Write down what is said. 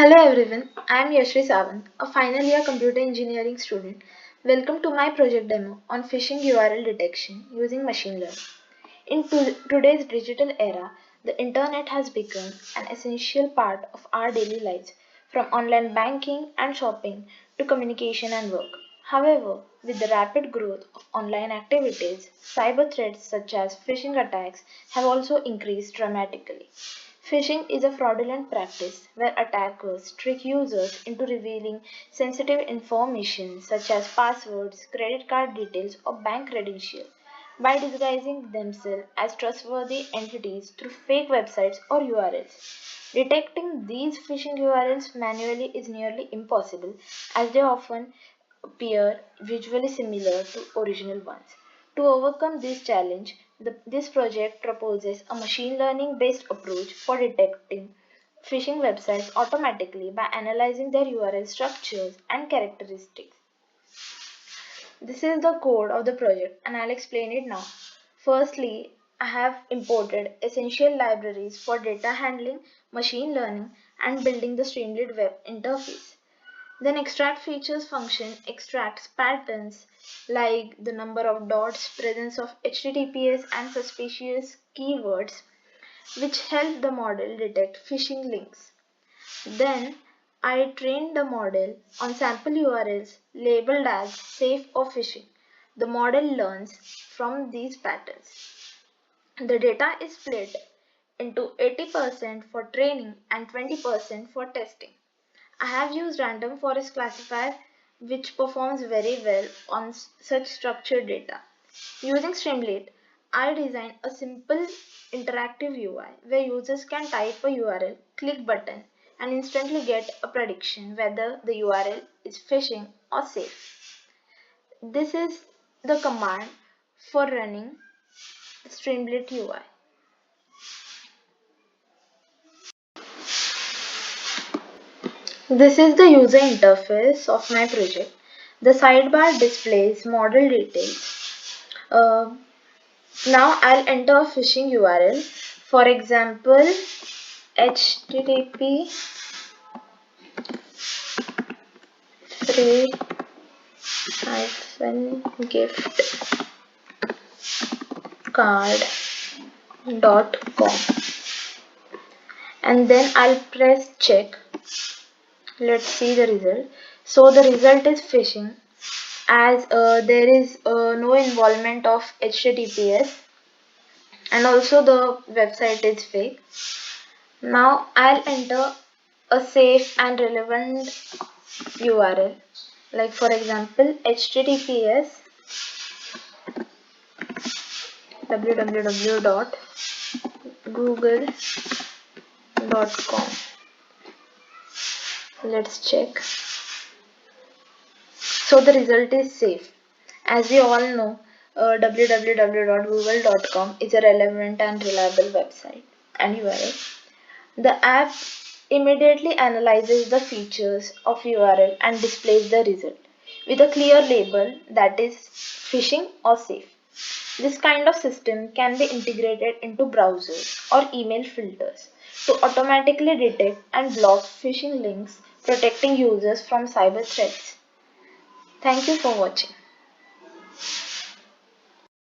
Hello everyone, I am Yashri Sawant, a final year computer engineering student. Welcome to my project demo on phishing URL detection using machine learning. In today's digital era, the internet has become an essential part of our daily lives, from online banking and shopping to communication and work. However, with the rapid growth of online activities, cyber threats such as phishing attacks have also increased dramatically. Phishing is a fraudulent practice where attackers trick users into revealing sensitive information such as passwords, credit card details, or bank credentials by disguising themselves as trustworthy entities through fake websites or URLs. Detecting these phishing URLs manually is nearly impossible as they often appear visually similar to original ones. To overcome this challenge, this project proposes a machine learning based approach for detecting phishing websites automatically by analyzing their URL structures and characteristics. This is the code of the project and I'll explain it now. Firstly, I have imported essential libraries for data handling, machine learning, and building the Streamlit Web interface. Then extract features function extracts patterns like the number of dots, presence of HTTPS and suspicious keywords which help the model detect phishing links. Then I trained the model on sample URLs labeled as safe or phishing. The model learns from these patterns. The data is split into 80% for training and 20% for testing. I have used random forest classifier which performs very well on such structured data. Using Streamlit, I designed a simple interactive UI where users can type a URL, click button and instantly get a prediction whether the URL is phishing or safe. This is the command for running the Streamlit UI. This is the user interface of my project. The sidebar displays model details. Now I'll enter a phishing URL. For example, http free gift card.com and then I'll press check. Let's see the result. So the result is phishing as there is no involvement of HTTPS and also the website is fake. Now I'll enter a safe and relevant URL like for example https www.google.com. Let's check. So the result is safe. As we all know, www.google.com is a relevant and reliable website and URL. The app immediately analyzes the features of URL and displays the result with a clear label that is phishing or safe. This kind of system can be integrated into browsers or email filters to automatically detect and block phishing links, protecting users from cyber threats. Thank you for watching.